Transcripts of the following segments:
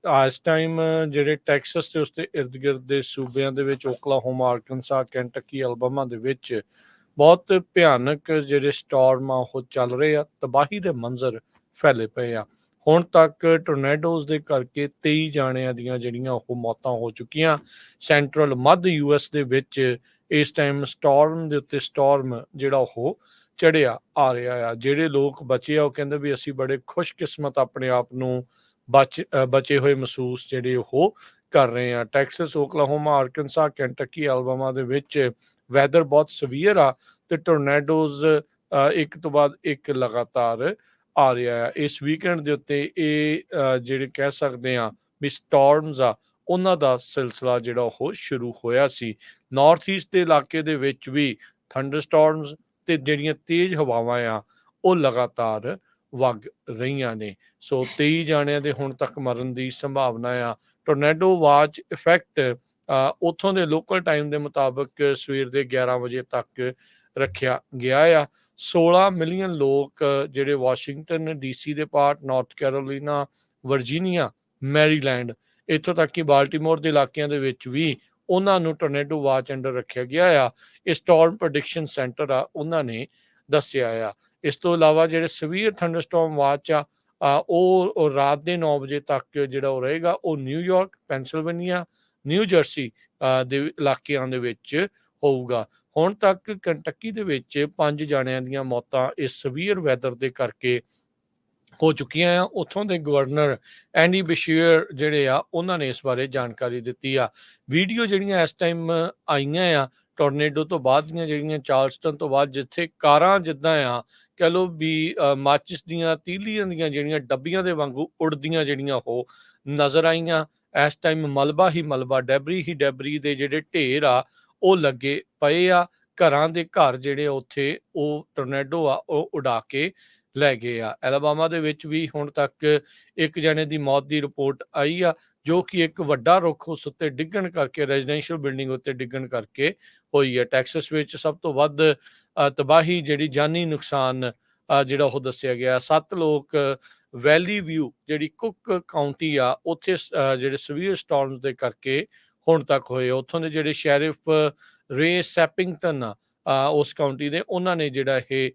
ਇਸ ਟਾਈਮ ਜਿਹੜੇ ਟੈਕਸਸ ਤੇ ਉਸਦੇ ਇਰਦ ਗਿਰਦ ਦੇ ਸੂਬਿਆਂ ਦੇ ਵਿੱਚ ਓਕਲਾਹੋਮਾ, ਆਰਕਨਸਾ, ਕੈਂਟਕੀ, ਅਲਬਾਮਾ ਦੇ ਵਿੱਚ ਬਹੁਤ ਭਿਆਨਕ ਜਿਹੜੇ ਸਟਾਰਮ ਆ ਉਹ ਚੱਲ ਰਹੇ ਆ। ਤਬਾਹੀ ਦੇ ਮੰਜ਼ਰ ਫੈਲੇ ਪਏ ਆ। ਹੁਣ ਤੱਕ ਟੋਰਨੇਡੋਜ਼ ਦੇ ਕਰਕੇ 23 ਜਾਣਿਆਂ ਦੀਆਂ ਜਿਹੜੀਆਂ ਉਹ ਮੌਤਾਂ ਹੋ ਚੁੱਕੀਆਂ। ਸੈਂਟਰਲ ਮੱਧ US ਦੇ ਵਿੱਚ ਇਸ ਟਾਈਮ ਸਟਾਰਮ ਦੇ ਉੱਤੇ ਸਟਾਰਮ ਜਿਹੜਾ ਉਹ ਚੜਿਆ ਆ ਰਿਹਾ ਆ। ਜਿਹੜੇ ਲੋਕ ਬਚੇ ਆ ਉਹ ਕਹਿੰਦੇ ਵੀ ਅਸੀਂ ਬੜੇ ਖੁਸ਼ਕਿਸਮਤ ਆਪਣੇ ਆਪ ਨੂੰ ਬਚੇ ਹੋਏ ਮਹਿਸੂਸ ਜਿਹੜੇ ਉਹ ਕਰ ਰਹੇ ਆ। ਟੈਕਸਸ, ਓਕਲਾਹੋਮਾ, ਆਰਕਨਸਾ, ਕੈਂਟਕੀ, ਅਲਬਾਮਾ ਦੇ ਵਿੱਚ ਵੈਦਰ ਬਹੁਤ ਸਵੀਅਰ ਆ ਤੇ ਟੋਰਨੇਡੋਜ਼ ਇੱਕ ਤੋਂ ਬਾਅਦ ਇੱਕ ਲਗਾਤਾਰ ਆ ਰਿਹਾ ਆ। ਇਸ ਵੀਕਐਂਡ ਦੇ ਉੱਤੇ ਇਹ ਜਿਹੜੇ ਕਹਿ ਸਕਦੇ ਆ ਵੀ ਸਟਾਰਮਸ ਆ ਉਹਨਾਂ ਦਾ ਸਿਲਸਿਲਾ ਜਿਹੜਾ ਉਹ ਸ਼ੁਰੂ ਹੋਇਆ ਸੀ। ਨਾਰਥ ਈਸਟ ਦੇ ਇਲਾਕੇ ਦੇ ਵਿੱਚ ਵੀ ਥੰਡਰ ਸਟਾਰਮਸ ਤੇ ਜਿਹੜੀਆਂ ਤੇਜ਼ ਹਵਾਵਾਂ ਆ ਉਹ ਲਗਾਤਾਰ ਵਗ ਰਹੀਆਂ ਨੇ। ਸੋ 23 ਜਾਣਿਆਂ ਦੇ ਹੁਣ ਤੱਕ ਮਰਨ ਦੀ ਸੰਭਾਵਨਾ ਆ। ਟੋਰਨੇਡੋ ਵਾਚ ਇਫੈਕਟ ਉੱਥੋਂ ਦੇ ਲੋਕਲ ਟਾਈਮ ਦੇ ਮੁਤਾਬਕ ਸਵੇਰ ਦੇ 11 ਵਜੇ ਤੱਕ ਰੱਖਿਆ ਗਿਆ ਆ। 16 ਮਿਲੀਅਨ ਲੋਕ ਜਿਹੜੇ ਵਾਸ਼ਿੰਗਟਨ DC ਦੇ part, north Carolina, Virginia, Maryland, ਇੱਥੋਂ ਤੱਕ ਕਿ ਬਾਲਟੀਮੋਰ ਦੇ ਇਲਾਕਿਆਂ ਦੇ ਵਿੱਚ ਵੀ ਉਹਨਾਂ ਨੂੰ ਟੋਰਨੇਡੋ ਵਾਚ ਅੰਡਰ ਰੱਖਿਆ ਗਿਆ ਆ। ਇਹ ਸਟਾਰਮ ਪ੍ਰੈਡਿਕਸ਼ਨ ਸੈਂਟਰ ਆ ਉਹਨਾਂ ਨੇ ਦੱਸਿਆ ਆ। ਇਸ ਤੋਂ ਇਲਾਵਾ ਜਿਹੜੇ ਸਵੀਅਰ ਥੰਡਰਸਟਾਰਮ ਵਾਚ ਆ ਉਹ ਰਾਤ ਦੇ 9 ਵਜੇ ਤੱਕ ਜਿਹੜਾ ਉਹ ਰਹੇਗਾ। ਉਹ ਨਿਊਯਾਰਕ, ਪੈਂਸਿਲਵੇਨੀਆ, ਨਿਊ ਜਰਸੀ ਦੇ ਇਲਾਕਿਆਂ ਦੇ ਵਿੱਚ ਹੋਊਗਾ। ਹੁਣ ਤੱਕ ਕੰਟਕੀ ਦੇ ਵਿੱਚ 5 ਜਾਣਿਆਂ ਦੀਆਂ ਮੌਤਾਂ ਇਸ ਸਵੀਅਰ ਵੈਦਰ ਦੇ ਕਰਕੇ ਹੋ ਚੁੱਕੀਆਂ ਆ। ਉੱਥੋਂ ਦੇ ਗਵਰਨਰ ਐਂਡੀ ਬਸ਼ੀਰ ਜਿਹੜੇ ਆ ਉਹਨਾਂ ਨੇ ਇਸ ਬਾਰੇ ਜਾਣਕਾਰੀ ਦਿੱਤੀ ਆ। ਵੀਡੀਓ ਜਿਹੜੀਆਂ ਇਸ ਟਾਈਮ ਆਈਆਂ ਆ ਟੋਰਨੇਡੋ ਤੋਂ ਬਾਅਦ ਦੀਆਂ, ਜਿਹੜੀਆਂ ਚਾਰਲਸਟਨ ਤੋਂ ਬਾਅਦ, ਜਿੱਥੇ ਕਾਰਾਂ ਜਿੱਦਾਂ ਆ ਕਹਿ ਲਓ ਵੀ ਮਾਚਿਸ ਦੀਆਂ ਤੀਲੀਆਂ ਦੀਆਂ ਜਿਹੜੀਆਂ ਡੱਬੀਆਂ ਦੇ ਵਾਂਗੂ ਉੜਦੀਆਂ ਜਿਹੜੀਆਂ ਉਹ ਨਜ਼ਰ ਆਈਆਂ। ਇਸ ਟਾਈਮ ਮਲਬਾ ਹੀ ਮਲਬਾ, ਡੈਬਰੀ ਹੀ ਡੈਬਰੀ ਦੇ ਜਿਹੜੇ ਢੇਰ ਆ ਉਹ ਲੱਗੇ ਪਏ ਆ। ਘਰਾਂ ਦੇ ਘਰ ਜਿਹੜੇ ਉੱਥੇ ਉਹ ਟੋਰਨੇਡੋ ਆ ਉਹ ਉਡਾ ਕੇ ਲੈ ਗਏ ਆ। ਐਲਬਾਮਾ ਦੇ ਵਿੱਚ ਵੀ ਹੁਣ ਤੱਕ ਇੱਕ ਜਣੇ ਦੀ ਮੌਤ ਦੀ ਰਿਪੋਰਟ ਆਈ ਆ, ਜੋ ਕਿ ਇੱਕ ਵੱਡਾ ਰੁੱਖ ਉਸ ਉੱਤੇ ਡਿੱਗਣ ਕਰਕੇ, ਰੈਜ਼ੀਡੈਂਸ਼ੀਅਲ ਬਿਲਡਿੰਗ ਉੱਤੇ ਡਿੱਗਣ ਕਰਕੇ ਹੋਈ ਹੈ। ਟੈਕਸਸ ਵਿੱਚ ਸਭ ਤੋਂ ਵੱਧ ਤਬਾਹੀ ਜਿਹੜੀ ਜਾਨੀ ਨੁਕਸਾਨ ਜਿਹੜਾ ਉਹ ਦੱਸਿਆ ਗਿਆ। 7 ਲੋਕ ਵੈਲੀ ਵਿਊ ਜਿਹੜੀ ਕੁੱਕ ਕਾਉਂਟੀ ਆ ਉੱਥੇ ਜਿਹੜੇ ਸਵੀਅਰ ਸਟਾਰਮਸ ਦੇ ਕਰਕੇ ਹੁਣ ਤੱਕ ਹੋਏ। ਉੱਥੋਂ ਦੇ ਜਿਹੜੇ ਸ਼ੈਰਿਫ ਰੇ ਸੈਪਿੰਗਟਨ ਆ ਉਸ ਕਾਉਂਟੀ ਦੇ, ਉਹਨਾਂ ਨੇ ਜਿਹੜਾ ਇਹ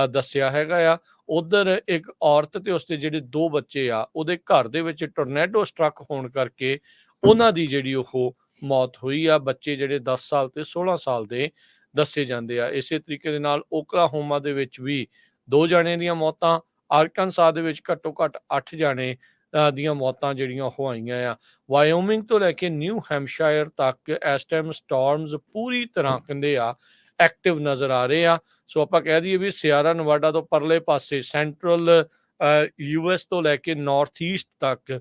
ਦੱਸਿਆ ਹੈਗਾ ਆ। ਉਧਰ ਇੱਕ ਔਰਤ ਤੇ ਉਸਦੇ ਜਿਹੜੇ 2 ਬੱਚੇ ਆ ਉਹਦੇ ਘਰ ਦੇ ਵਿੱਚ ਟੋਰਨੇਡੋ ਸਟਰਕ ਹੋਣ ਕਰਕੇ ਉਹਨਾਂ ਦੀ ਜਿਹੜੀ ਉਹ ਮੌਤ ਹੋਈ ਆ। ਬੱਚੇ ਜਿਹੜੇ 10 ਸਾਲ ਤੇ 16 ਸਾਲ ਦੇ ਦੱਸੇ ਜਾਂਦੇ ਆ। ਇਸੇ ਤਰੀਕੇ ਦੇ ਨਾਲ ਓਕਲਾਹੋਮਾ ਦੇ ਵਿੱਚ ਵੀ 2 ਜਾਣਿਆਂ ਦੀਆਂ ਮੌਤਾਂ, ਆਰਕਨਸਾ ਦੇ ਵਿੱਚ ਘੱਟੋ ਘੱਟ 8 ਜਾਣੇ ਦੀਆਂ ਮੌਤਾਂ ਜਿਹੜੀਆਂ ਉਹ ਆਈਆਂ ਆ। ਵਾਇਓਮਿੰਗ ਤੋਂ ਲੈ ਕੇ ਨਿਊ ਹੈਮਸ਼ਾਇਰ ਤੱਕ ਇਸ ਟਾਈਮ ਸਟਾਰਮਸ ਪੂਰੀ ਤਰ੍ਹਾਂ ਕਹਿੰਦੇ ਆ ਐਕਟਿਵ ਨਜ਼ਰ ਆ ਰਹੇ ਆ। ਸੋ ਆਪਾਂ ਕਹਿ ਦਈਏ ਵੀ ਸਿਆਰਾ ਨਵਾਡਾ ਤੋਂ ਪਰਲੇ ਪਾਸੇ ਸੈਂਟਰਲ US ਤੋਂ ਲੈ ਕੇ ਨਾਰਥ ਈਸਟ ਤੱਕ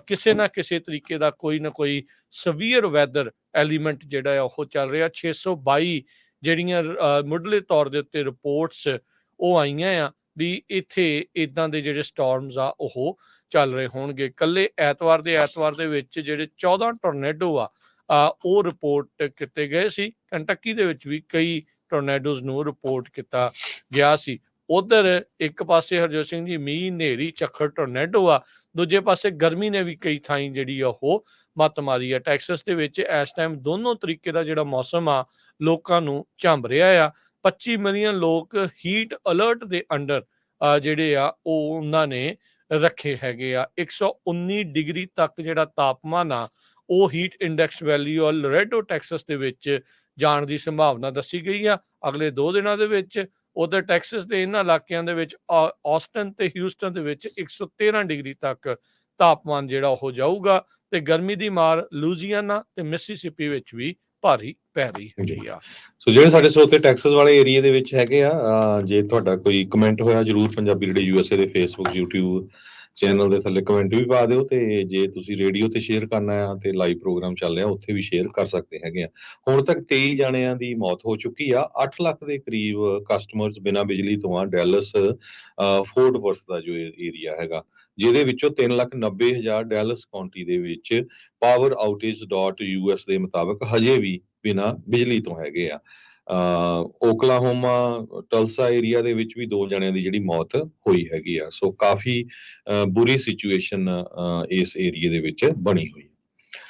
ਕਿਸੇ ਨਾ ਕਿਸੇ ਤਰੀਕੇ ਦਾ ਕੋਈ ਨਾ ਕੋਈ ਸਵੀਅਰ ਵੈਦਰ ਐਲੀਮੈਂਟ ਜਿਹੜਾ ਆ ਉਹ ਚੱਲ ਰਿਹਾ। 622 ਜਿਹੜੀਆਂ ਮੁੱਢਲੇ ਤੌਰ ਦੇ ਉੱਤੇ ਰਿਪੋਰਟਸ ਉਹ ਆਈਆਂ ਆ ਵੀ ਇੱਥੇ ਇੱਦਾਂ ਦੇ ਜਿਹੜੇ ਸਟਾਰਮਸ ਆ ਉਹ ਚੱਲ ਰਹੇ ਹੋਣਗੇ। ਇਕੱਲੇ ਐਤਵਾਰ ਦੇ ਵਿੱਚ ਜਿਹੜੇ 14 ਟੋਰਨੇਡੋ ਆ ਉਹ ਰਿਪੋਰਟ ਕੀਤੇ ਗਏ ਸੀ। ਕੰਟਕੀ ਦੇ ਵਿੱਚ ਵੀ ਕਈ ਟੋਰਨੇਡੋਜ਼ ਨੂੰ ਰਿਪੋਰਟ ਕੀਤਾ ਗਿਆ ਸੀ। ਉਧਰ ਇੱਕ ਪਾਸੇ ਹਰਜੋਤ ਸਿੰਘ ਜੀ ਮੀਂਹ, ਹਨੇਰੀ, ਝੱਖੜ, ਟੋਰਨੇਡੋ ਆ, ਦੂਜੇ ਪਾਸੇ ਗਰਮੀ ਨੇ ਵੀ ਕਈ ਥਾਈਂ ਜਿਹੜੀ ਆ ਉਹ ਮੱਤ ਮਾਰੀ ਆ। ਟੈਕਸਸ ਦੇ ਵਿੱਚ ਇਸ ਟਾਈਮ ਦੋਨੋਂ ਤਰੀਕੇ ਦਾ ਜਿਹੜਾ ਮੌਸਮ ਆ ਲੋਕਾਂ ਨੂੰ ਝੰਬ ਰਿਹਾ ਆ। 25 ਮਿਲੀਅਨ ਲੋਕ ਹੀਟ ਅਲਰਟ ਦੇ ਅੰਡਰ ਜਿਹੜੇ ਆ ਉਹ ਉਹਨਾਂ ਨੇ ਰੱਖੇ ਹੈਗੇ ਆ। 119 ਡਿਗਰੀ ਤੱਕ ਜਿਹੜਾ ਤਾਪਮਾਨ ਆ ਉਹ ਹੀਟ ਇੰਡੈਕਸ ਵੈਲਿਊ ਆ ਲੋਰੇਡੋ ਟੈਕਸਸ ਦੇ ਵਿੱਚ ਜਾਣ ਦੀ ਸੰਭਾਵਨਾ ਦੱਸੀ ਗਈ ਆ ਅਗਲੇ 2 ਦਿਨਾਂ ਦੇ ਵਿੱਚ। ਉਧਰ ਟੈਕਸਸ ਦੇ ਇਹਨਾਂ ਇਲਾਕਿਆਂ ਦੇ ਵਿੱਚ ਆਸਟਨ ਤੇ ਹਿਊਸਟਨ ਦੇ ਵਿੱਚ 113 ਡਿਗਰੀ ਤੱਕ ਤਾਪਮਾਨ ਜਿਹੜਾ ਉਹ ਜਾਊਗਾ ਤੇ ਗਰਮੀ ਦੀ ਮਾਰ ਲੂਜ਼ੀਆਨਾ ਤੇ ਮਿਸੀਸਿਪੀ ਵਿੱਚ ਵੀ ਭਾਰੀ ਪੈ ਰਹੀ ਹੈਗੀ ਆ। ਸੋ ਜਿਹੜੇ ਸਾਡੇ ਸਰੋਤੇ ਟੈਕਸਸ ਵਾਲੇ ਏਰੀਆ ਦੇ ਵਿੱਚ ਹੈਗੇ ਆ, ਜੇ ਤੁਹਾਡਾ ਕੋਈ ਕਮੈਂਟ ਹੋਇਆ ਜਰੂਰ ਪੰਜਾਬੀ ਰੇਡੀਓ USA ਦੇ ਫੇਸਬੁੱਕ, YouTube ਚੈਨਲ ਦੇ ਥੱਲੇ ਕਮੈਂਟ ਵੀ ਪਾ ਦਿਓ। ਤੇ ਜੇ ਤੁਸੀਂ ਰੇਡੀਓ ਤੇ ਸ਼ੇਅਰ ਕਰਨਾ ਆ ਤੇ ਲਾਈਵ ਪ੍ਰੋਗਰਾਮ ਚੱਲ ਰਿਹਾ ਉੱਥੇ ਵੀ ਸ਼ੇਅਰ ਕਰ ਸਕਦੇ ਹੈਗੇ ਆ। ਹੁਣ ਤੱਕ 23 ਜਾਣਿਆਂ ਦੀ ਮੌਤ ਹੋ ਚੁੱਕੀ ਆ। 8 ਲੱਖ ਦੇ ਕਰੀਬ ਕਸਟਮਰਸ ਬਿਨਾਂ ਬਿਜਲੀ ਤੋਂ ਆ ਡੈਲਸ ਫੋਰਟ ਵਰਥ ਦਾ ਜੋ ਏਰੀਆ ਹੈਗਾ, ਜਿਹਦੇ ਵਿੱਚੋਂ 3,90,000 ਡੈਲਸ ਕਾਉਂਟੀ ਦੇ ਵਿੱਚ ਪਾਵਰ ਆਊਟੇਜ .US ਦੇ ਮੁਤਾਬਕ ਹਜੇ ਵੀ ਬਿਨਾਂ ਬਿਜਲੀ ਤੋਂ ਹੈਗੇ ਆ। ਓਕਲਾਹੋਮਾ ਟਲਸਾ ਏਰੀਆ ਦੇ ਵਿੱਚ ਵੀ 2 ਜਣਿਆਂ ਦੀ ਜਿਹੜੀ ਮੌਤ ਹੋਈ ਹੈਗੀ ਆ। ਸੋ ਕਾਫੀ ਬੁਰੀ ਸਿਚੁਏਸ਼ਨ ਇਸ ਏਰੀਏ ਦੇ ਵਿੱਚ ਬਣੀ ਹੋਈ ਹੈ।